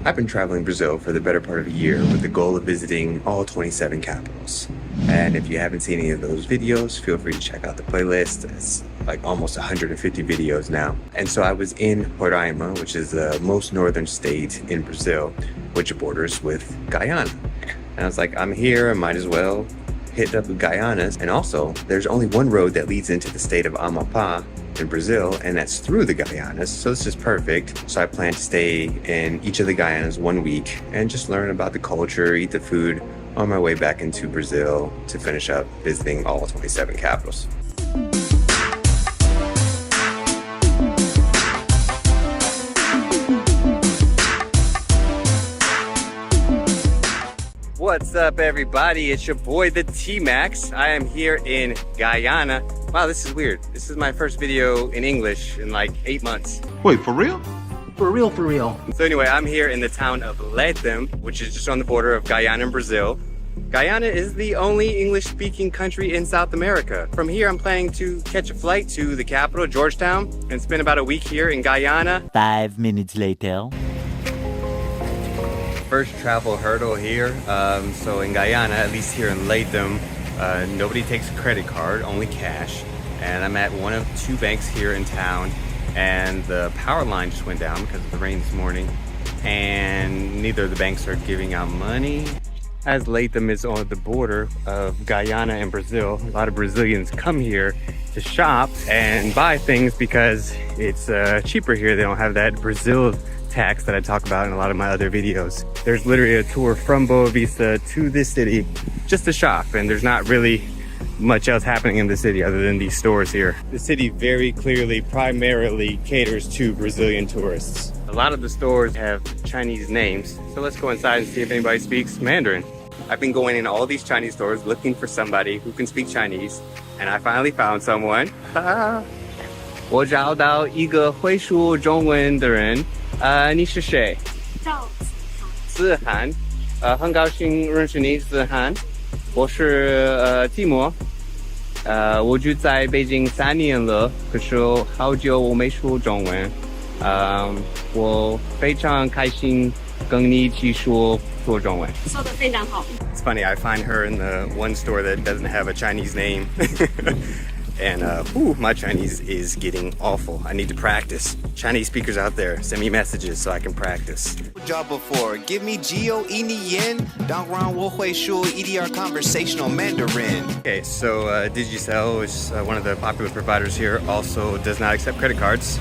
I've been traveling Brazil for the better part of a year with the goal of visiting all 27 capitals. And if you haven't seen any of those videos, feel free to check out the playlist. It's like almost 150 videos now. And so I was in Roraima, which is the most northern state in Brazil, which borders with Guyana. And I was like, I'm here, I might as well hit up Guyana. And also, there's only one road that leads into the state of Amapá in Brazil, and that's through the Guyanas, so this is perfect. So I plan to stay in each of the Guyanas 1 week and just learn about the culture, eat the food on my way back into Brazil to finish up visiting all 27 capitals. What's up, everybody? It's your boy, the TMax. I am here in Guyana. Wow, this is weird. This is my first video in English in like 8 months. Wait, for real? For real, for real. So anyway, I'm here in the town of Lethem, which is just on the border of Guyana and Brazil. Guyana is the only English-speaking country in South America. From here, I'm planning to catch a flight to the capital, Georgetown, and spend about a week here in Guyana. 5 minutes later. First travel hurdle here. So in Guyana, at least here in Lethem, nobody takes a credit card, only cash. And I'm at one of 2 banks here in town, and the power line just went down because of the rain this morning, and neither of the banks are giving out money. As Lethem is on the border of Guyana and Brazil, a lot of Brazilians come here to shop and buy things because it's cheaper here. They don't have that Brazil tax that I talk about in a lot of my other videos. There's literally a tour from Boa Vista to this city just to shop, and there's not really much else happening in the city other than these stores here. The city very clearly primarily caters to Brazilian tourists. A lot of the stores have Chinese names, so let's go inside and see if anybody speaks Mandarin. I've been going in all these Chinese stores looking for somebody who can speak Chinese, and I finally found someone. 我找到一个会说中文的人。你是谁？赵子涵。很高兴认识你，子涵。我是蒂摩。我住在北京3年了，可是好久我没说中文。我非常开心跟你一起说中文。说得非常好。It's funny, I find her in the one store that doesn't have a Chinese name. And my Chinese is getting awful. I need to practice. Chinese speakers out there, send me messages so I can practice. Job before. Give me Geo Yin, Dongran Wo Hui Shu EDR conversational Mandarin. Okay, so Digicel, which is one of the popular providers here, also does not accept credit cards.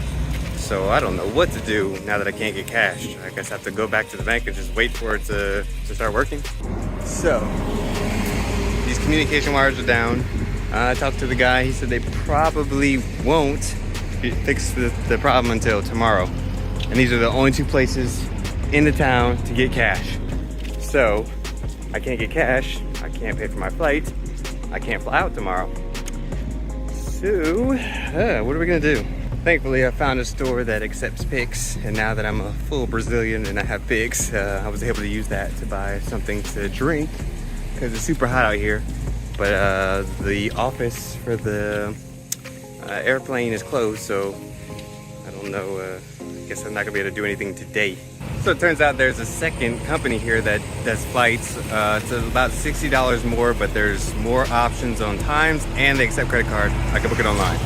So I don't know what to do now that I can't get cash. I guess I have to go back to the bank and just wait for it to start working. So these communication wires are down. I talked to the guy, he said they probably won't fix the problem until tomorrow. And these are the only 2 places in the town to get cash. So, I can't get cash, I can't pay for my flight, I can't fly out tomorrow. So, what are we gonna do? Thankfully, I found a store that accepts Pix, and now that I'm a full Brazilian and I have Pix, I was able to use that to buy something to drink, because it's super hot out here. But the office for the airplane is closed, so I don't know, I guess I'm not gonna be able to do anything today. So it turns out there's a second company here that does flights. It's about $60 more, but there's more options on times, and they accept credit card. I can book it online.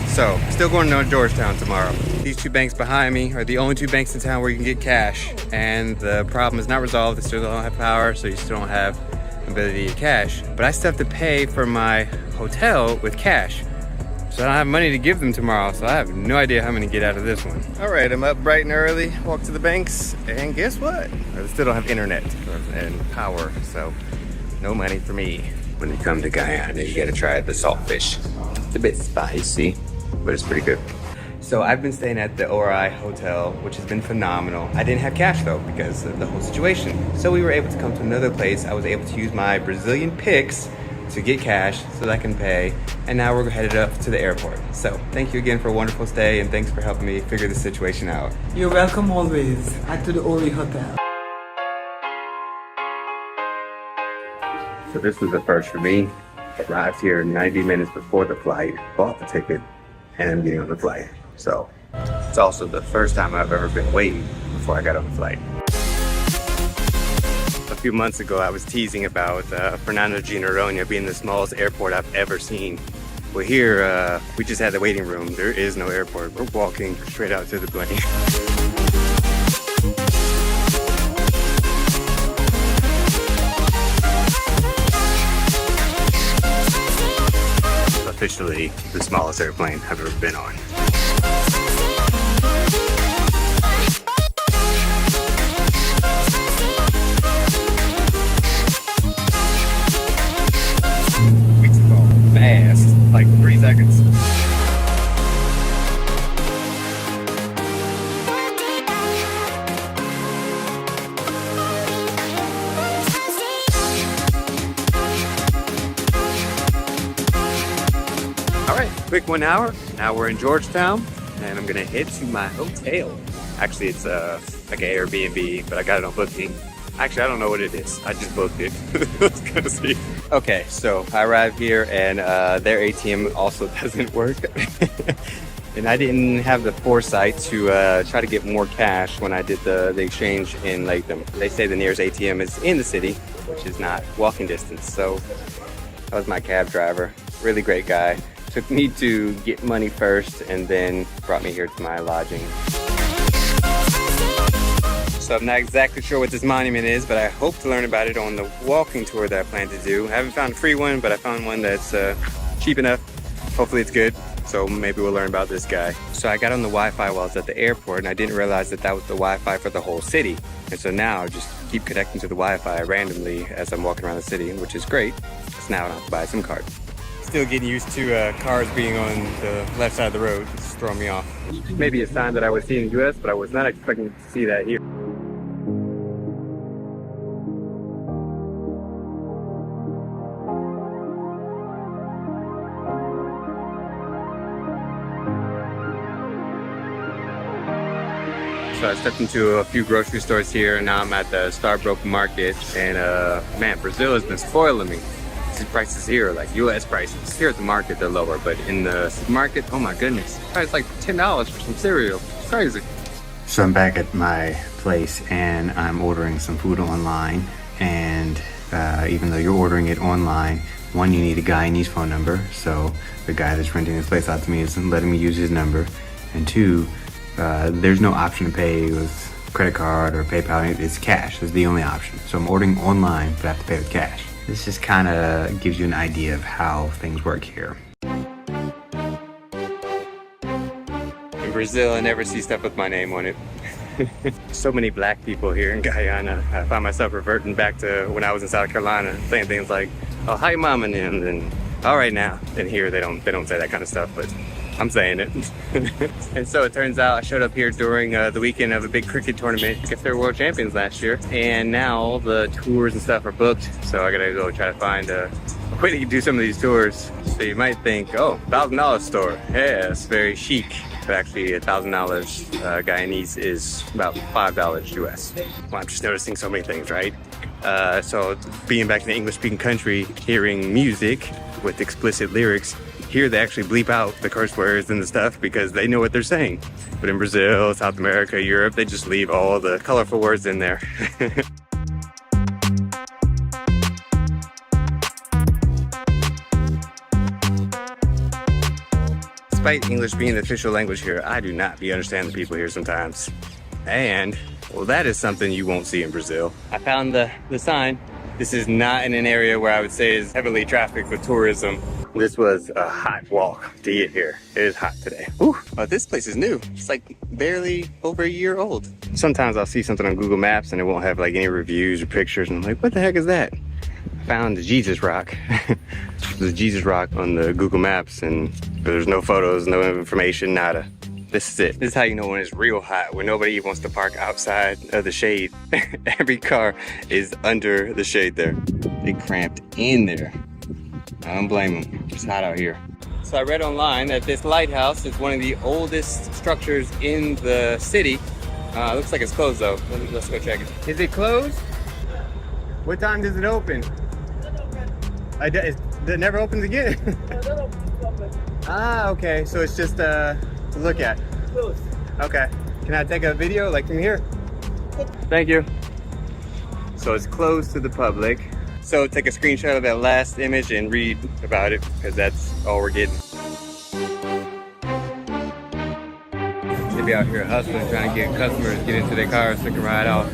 So, still going to Georgetown tomorrow. These 2 banks behind me are the only 2 banks in town where you can get cash, and the problem is not resolved. They still don't have power, so you still don't have ability to get cash. But I still have to pay for my hotel with cash, so I don't have money to give them tomorrow, so I have no idea how I'm gonna get out of this one. All right, I'm up bright and early, walk to the banks, and guess what? I still don't have internet and power, so no money for me. When you come to Guyana, you gotta try the saltfish. It's a bit spicy, but it's pretty good. So I've been staying at the Ori Hotel, which has been phenomenal. I didn't have cash though because of the whole situation. So we were able to come to another place. I was able to use my Brazilian Pix to get cash so that I can pay. And now we're headed up to the airport. So thank you again for a wonderful stay, and thanks for helping me figure the situation out. You're welcome always. Back to the Ori Hotel. So this was the first for me. Arrived here 90 minutes before the flight, bought the ticket, and I'm getting on the flight. So it's also the first time I've ever been waiting before I got on the flight. a few months ago I was teasing about Fernando de Noronha being the smallest airport I've ever seen. Well, here we just had the waiting room. There is no airport. We're walking straight out to the plane. Officially the smallest airplane I've ever been on. It's going fast, like 3 seconds. Quick 1 hour. Now we're in Georgetown and I'm gonna head to my hotel. Actually, it's like an Airbnb, but I got it on Booking. Actually, I don't know what it is. I just booked it. Let's go see. Okay, so I arrived here and their ATM also doesn't work. And I didn't have the foresight to try to get more cash when I did the exchange in Lethem. They say the nearest ATM is in the city, which is not walking distance. So that was my cab driver. Really great guy. Took me to get money first and then brought me here to my lodging. So I'm not exactly sure what this monument is, but I hope to learn about it on the walking tour that I plan to do. I haven't found a free one, but I found one that's cheap enough. Hopefully it's good, so maybe we'll learn about this guy. So I got on the Wi-Fi while I was at the airport and I didn't realize that that was the Wi-Fi for the whole city. And so now I just keep connecting to the Wi-Fi randomly as I'm walking around the city, which is great, because now I don't have to buy a SIM card. Still getting used to cars being on the left side of the road. It's throwing me off. Maybe a sign that I would see in the US, but I was not expecting to see that here. So I stepped into a few grocery stores here and now I'm at the Starbroke Market and man, Brazil has been spoiling me. These prices here are like US prices. Here at the market they're lower, but in the supermarket, oh my goodness, it's like $10 for some cereal. It's crazy. So I'm back at my place and I'm ordering some food online, and even though you're ordering it online, one, you need a Guyanese phone number, so the guy that's renting this place out to me isn't letting me use his number, and two, there's no option to pay with credit card or PayPal. It's cash is the only option. So I'm ordering online, but I have to pay with cash. This just kind of gives you an idea of how things work here. In Brazil, I never see stuff with my name on it. So many black people here in Guyana. I find myself reverting back to when I was in South Carolina, saying things like, "Oh, hi, mom," and them, and "All right now." And here they don't say that kind of stuff, but I'm saying it. And so it turns out I showed up here during the weekend of a big cricket tournament. I guess they were world champions last year. And now all the tours and stuff are booked. So I gotta go try to find a way to do some of these tours. So you might think, oh, $1,000 store. Yeah, it's very chic. But actually $1,000 Guyanese is about $5 US. Well, I'm just noticing so many things, right? So being back in the English speaking country, hearing music with explicit lyrics, here they actually bleep out the curse words and the stuff because they know what they're saying. But in Brazil, South America, Europe, they just leave all the colorful words in there. Despite English being the official language here, I do not understand the people here sometimes. And, well, that is something you won't see in Brazil. I found the sign. This is not in an area where I would say is heavily trafficked with tourism. This was a hot walk to get here. It is hot today. Whew. Oh, this place is new. It's like barely over a year old. Sometimes I'll see something on Google Maps and it won't have like any reviews or pictures, and I'm like, what the heck is that? I found the Jesus Rock. The Jesus Rock on the Google Maps, and there's no photos, no information, nada. This is it. This is how you know when it's real hot, when nobody wants to park outside of the shade. Every car is under the shade there. They cramped in there. I don't blame them. It's hot out here. So I read online that this lighthouse is one of the oldest structures in the city. Looks like it's closed though. Let's go check it. Is it closed? What time does it open? It never opens again? Ah, okay. So it's just to look at. Okay. Can I take a video like from here? Thank you. So it's closed to the public. So take a screenshot of that last image and read about it, because that's all we're getting. They be out here hustling, trying to get customers get into their cars so they can ride off.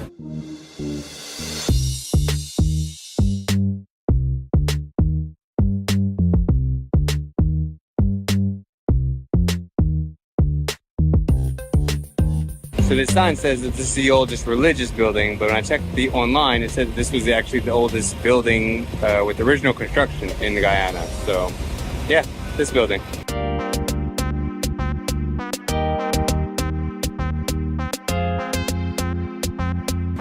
So this sign says that this is the oldest religious building, but when I checked online, it said this was actually the oldest building with original construction in Guyana. So yeah, this building.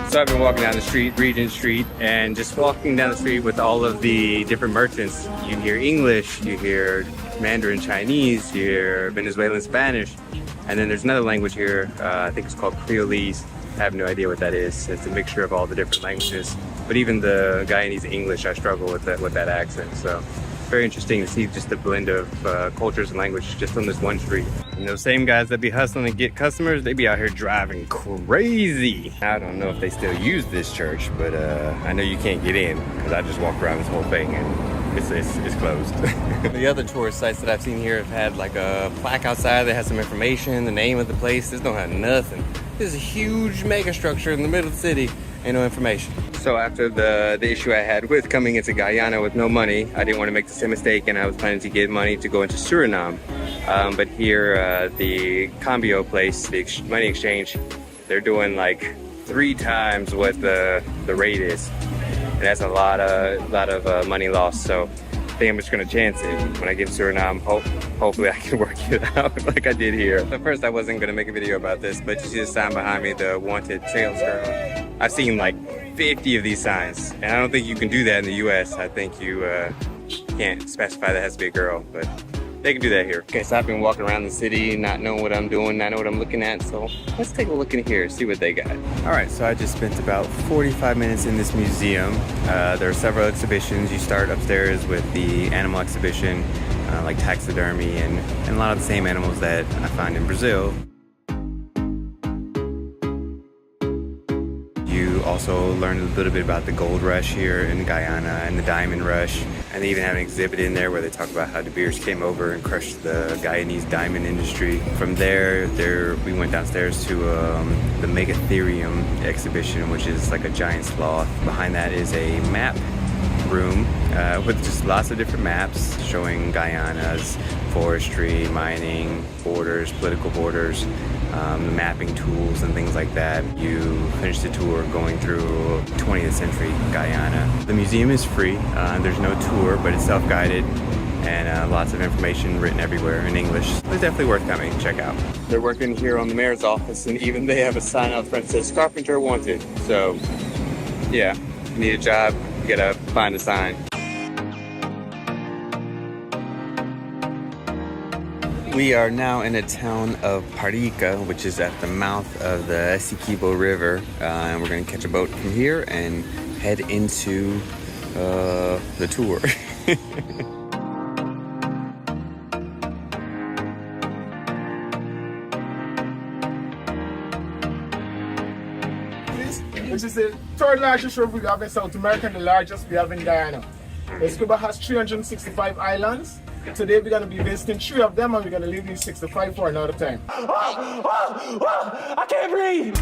So I've been walking down the street, Regent Street, and just walking down the street with all of the different merchants. You hear English, you hear Mandarin Chinese, you hear Venezuelan Spanish. And then there's another language here, I think it's called Creolese. I have no idea what that is. It's a mixture of all the different languages. But even the Guyanese English, I struggle with that accent. So very interesting to see just the blend of cultures and language just on this one street. And those same guys that be hustling to get customers, they be out here driving crazy. I don't know if they still use this church, but I know you can't get in because I just walked around this whole thing and it's closed. The other tourist sites that I've seen here have had like a plaque outside that has some information, the name of the place. This don't have nothing. This is a huge mega structure in the middle of the city and no information. So after the issue I had with coming into Guyana with no money, I didn't want to make the same mistake, and I was planning to get money to go into Suriname. But here, the Cambio place, the money exchange, they're doing like 3 times what the rate is. And that's a lot of money lost. So I think I'm just gonna chance it. When I get to Suriname, hopefully I can work it out like I did here. At first I wasn't gonna make a video about this, but you see the sign behind me, the wanted sales girl. I've seen like 50 of these signs, and I don't think you can do that in the US. I think you can't specify that has to be a girl, but they can do that here. Okay, so I've been walking around the city, not knowing what I'm doing, not knowing what I'm looking at, so let's take a look in here, see what they got. All right, so I just spent about 45 minutes in this museum. There are several exhibitions. You start upstairs with the animal exhibition, like taxidermy and a lot of the same animals that I find in Brazil. You also learn a little bit about the gold rush here in Guyana and the diamond rush. And they even have an exhibit in there where they talk about how De Beers came over and crushed the Guyanese diamond industry. From there we went downstairs to the Megatherium exhibition, which is like a giant sloth. Behind that is a map room with just lots of different maps showing Guyana's forestry, mining, borders, political borders, mapping tools and things like that. You finish the tour going through 20th century Guyana. The museum is free. There's no tour, but it's self-guided and lots of information written everywhere in English. It's definitely worth coming to check out. They're working here on the mayor's office, and even they have a sign out front that says carpenter wanted. So yeah, you need a job, you gotta find a sign. We are now in the town of Parica, which is at the mouth of the Essequibo River, and we're going to catch a boat from here and head into the tour. Which is the 3rd largest river we have in South America and the largest we have in Guyana. Essequibo has 365 islands. Today we're going to be visiting 3 of them, and we're going to leave these 65 for another time. I can't breathe!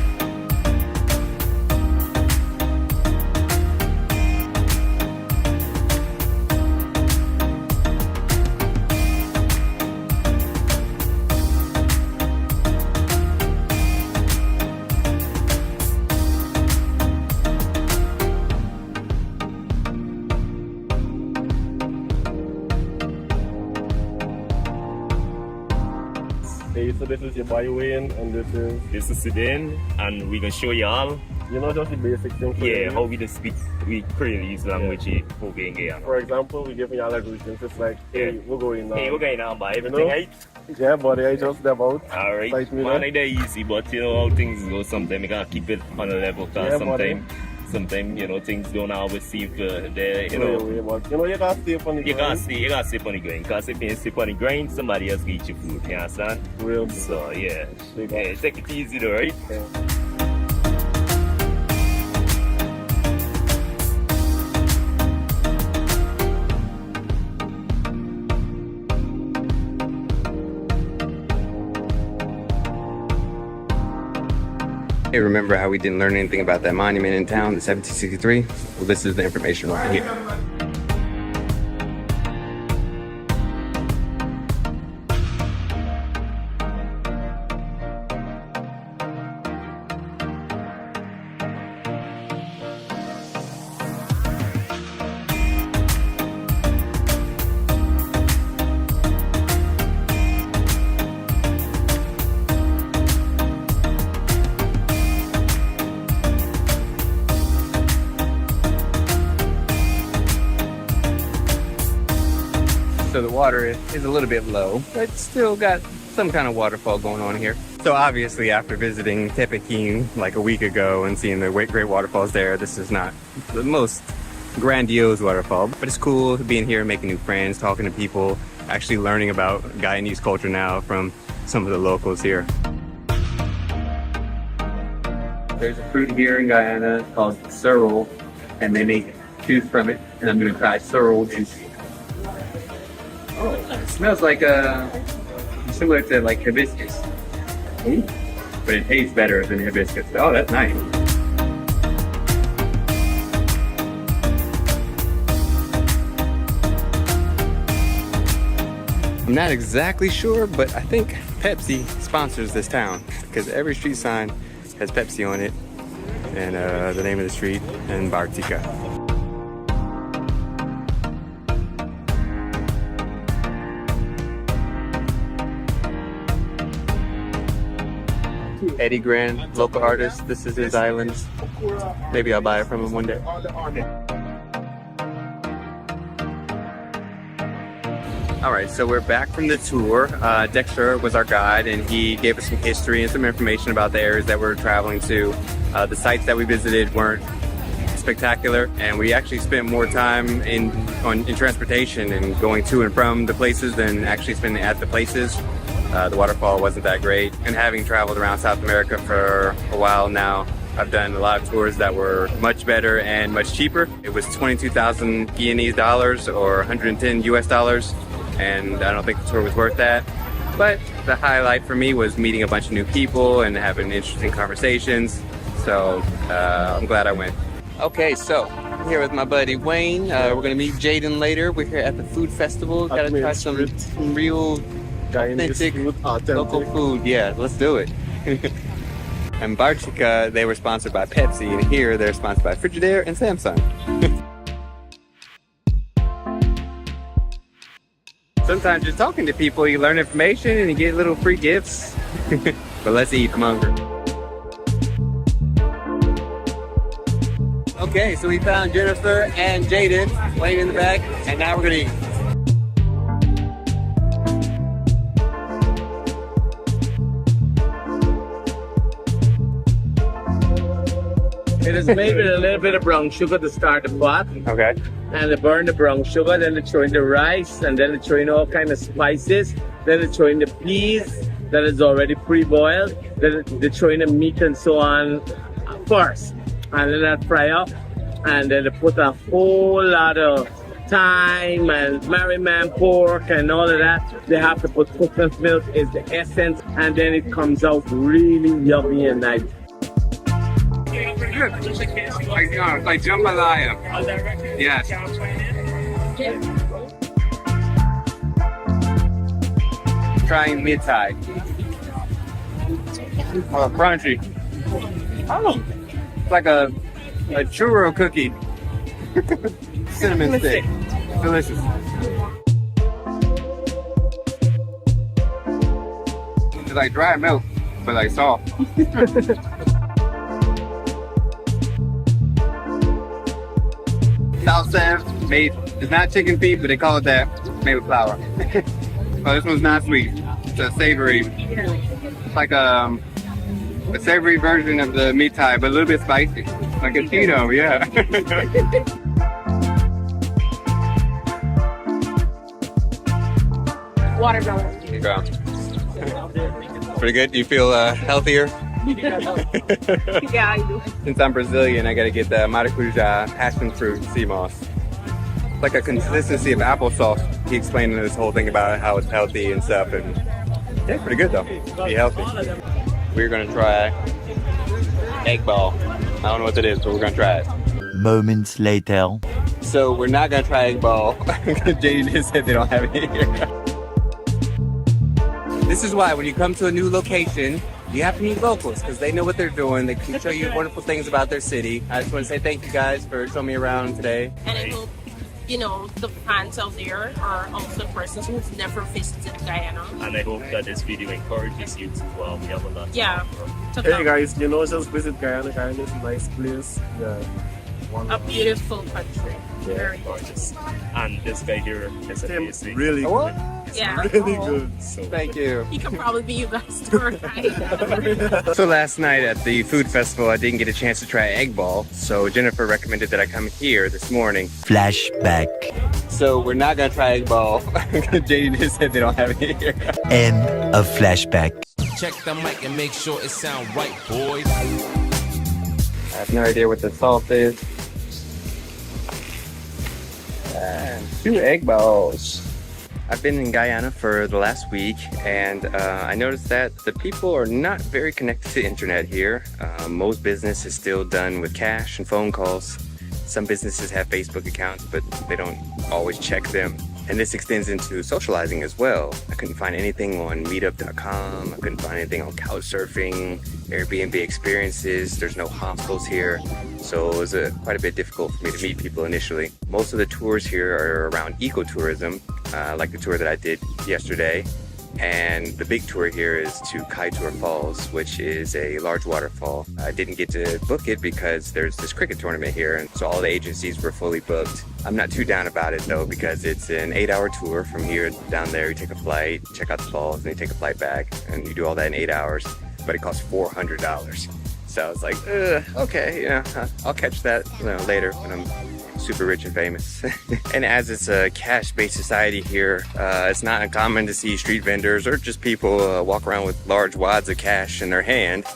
So this is your byway, and this is Sudan, and we can show y'all. You know, just the basic things. Yeah, how we just speak Creolese language in Guyana. For example, we give y'all a greeting. It's like, hey, we're going now. Hey, we're going now, but everything right? Yeah, buddy, I just about. Alright, man, it's easy, but you know how things go sometimes. You gotta keep it on a level, because sometimes, you know, things don't always seem there, you know. But, you know, you gotta stay on the grind. You gotta stay on the grind, because if you stay on the grind, somebody else will eat your food, you understand? Real. So, yeah. Take it easy though, right? Yeah. Hey, remember how we didn't learn anything about that monument in town, the 1763? Well, this is the information right here. So the water is a little bit low, but still got some kind of waterfall going on here. So obviously after visiting Tepequín like a week ago and seeing the great waterfalls there, this is not the most grandiose waterfall, but it's cool being here, making new friends, talking to people, actually learning about Guyanese culture now from some of the locals here. There's a fruit here in Guyana called sorrel, and they make juice from it, and I'm gonna try sorrel juice. Oh, it smells like similar to like hibiscus, but it tastes better than hibiscus. Oh, that's nice. I'm not exactly sure, but I think Pepsi sponsors this town because every street sign has Pepsi on it, and the name of the street and Bartica. Eddie Grant, local artist. This is his island. Maybe I'll buy it from him one day. All right, so we're back from the tour. Dexter was our guide, and he gave us some history and some information about the areas that we're traveling to. The sites that we visited weren't spectacular, and we actually spent more time in transportation and going to and from the places than actually spending at the places. The waterfall wasn't that great, and having traveled around South America for a while now, I've done a lot of tours that were much better and much cheaper. It was 22,000 Guyanese dollars or 110 US dollars, and I don't think the tour was worth that. But the highlight for me was meeting a bunch of new people and having interesting conversations, so I'm glad I went. Okay, so I'm here with my buddy Wayne. We're gonna meet Jaden later. We're here at the food festival. Gotta try some real authentic local food. Yeah, let's do it. And Bartica, they were sponsored by Pepsi, and here they're sponsored by Frigidaire and Samsung. Sometimes just talking to people, you learn information and you get little free gifts. But let's eat, I'm hungry. Okay, so we found Jennifer and Jaden laying in the back, and now we're gonna eat. It is made with a little bit of brown sugar to start the pot. Okay. And they burn the brown sugar, then they throw in the rice, and then they throw in all kind of spices. Then they throw in the peas that is already pre-boiled. Then they throw in the meat and so on first. And then that fry up. And then they put a whole lot of thyme and merriman pork and all of that. They have to put coconut milk is the essence. And then it comes out really yummy and nice. Like jambalaya. Yes. Trying mid-thai. Oh, crunchy. Oh, it's like a churro cookie. Cinnamon stick. Delicious. It's like dry milk, but like soft. Salsa made, it's not chicken feet, but they call it that, made with flour. Oh, this one's not sweet. It's a savory. It's like a savory version of the meat thai, but a little bit spicy. Like a Tito, yeah. Watermelon. Yeah. Pretty good? Do you feel healthier? Yeah, I do. Since I'm Brazilian, I gotta get the maracuja passion fruit sea moss. It's like a consistency of applesauce. He explained this whole thing about how it's healthy and stuff, and yeah, pretty good though. Be healthy. We're gonna try egg ball. I don't know what it is, but we're gonna try it. Moments later. So we're not gonna try egg ball. JD just said they don't have it here. This is why when you come to a new location, you have to meet locals because they know what they're doing. They can show you wonderful things about their city. I just want to say thank you guys for showing me around today. And I hope, you know, the fans out there are also persons who've never visited Guyana. And I hope that this video encourages you to we have a lot. Yeah. To Hey come. guys, you know, just visit Guyana. Guyana is a nice place. Yeah. A beautiful country. Very Gorgeous. And this guy here is amazing. Really good. Yeah. Really good. So Thank you. He could probably be you guys' tour guide. So last night at the food festival, I didn't get a chance to try egg ball. So Jennifer recommended that I come here this morning. Flashback. So we're not gonna try egg ball. JD just said they don't have it here. End of flashback. Check the mic and make sure it sound right, boys. I have no idea what the salt is. And 2 egg balls. I've been in Guyana for the last week, and I noticed that the people are not very connected to the internet here. Most business is still done with cash and phone calls. Some businesses have Facebook accounts, but they don't always check them. And this extends into socializing as well. I couldn't find anything on meetup.com. I couldn't find anything on couchsurfing, Airbnb experiences. There's no hostels here. So it was quite a bit difficult for me to meet people initially. Most of the tours here are around ecotourism, like the tour that I did yesterday. And the big tour here is to Kaitour Falls, which is a large waterfall. I didn't get to book it because there's this cricket tournament here, and so all the agencies were fully booked. I'm not too down about it though, because it's an 8-hour tour from here down there. You take a flight, check out the falls, and you take a flight back, and you do all that in 8 hours, but it costs $400. So I was like, okay, yeah, I'll catch that later when I'm super rich and famous. And as it's a cash-based society here, it's not uncommon to see street vendors or just people walk around with large wads of cash in their hand.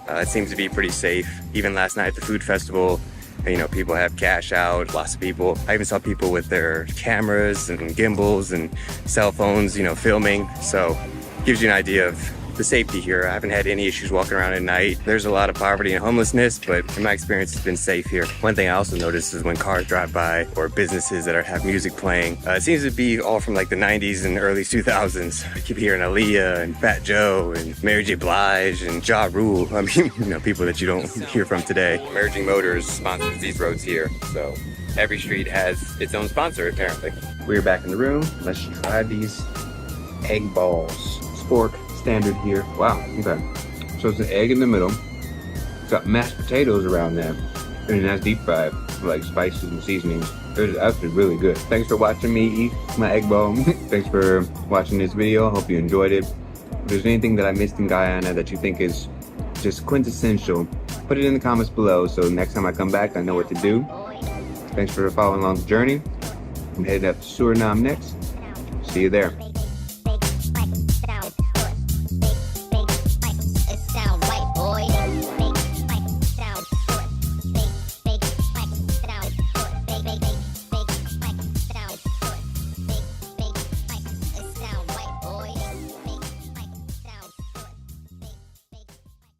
It seems to be pretty safe. Even last night at the food festival, you know, people have cash out, lots of people. I even saw people with their cameras and gimbals and cell phones, you know, filming. So gives you an idea of the safety here. I haven't had any issues walking around at night. There's a lot of poverty and homelessness, but in my experience, it's been safe here. One thing I also noticed is when cars drive by or businesses that have music playing, it seems to be all from like the 90s and early 2000s. I keep hearing Aaliyah and Fat Joe and Mary J. Blige and Ja Rule. I mean, you know, people that you don't hear from today. Merging Motors sponsors these roads here, so every street has its own sponsor apparently. We're back in the room. Let's try these egg balls. Spork. Standard here. Wow, okay. So it's an egg in the middle. It's got mashed potatoes around there. And that's deep fried, like spices and seasonings. It's actually really good. Thanks for watching me eat my egg ball. Thanks for watching this video. I hope you enjoyed it. If there's anything that I missed in Guyana that you think is just quintessential, put it in the comments below so next time I come back I know what to do. Thanks for following along the journey. I'm headed up to Suriname next. See you there.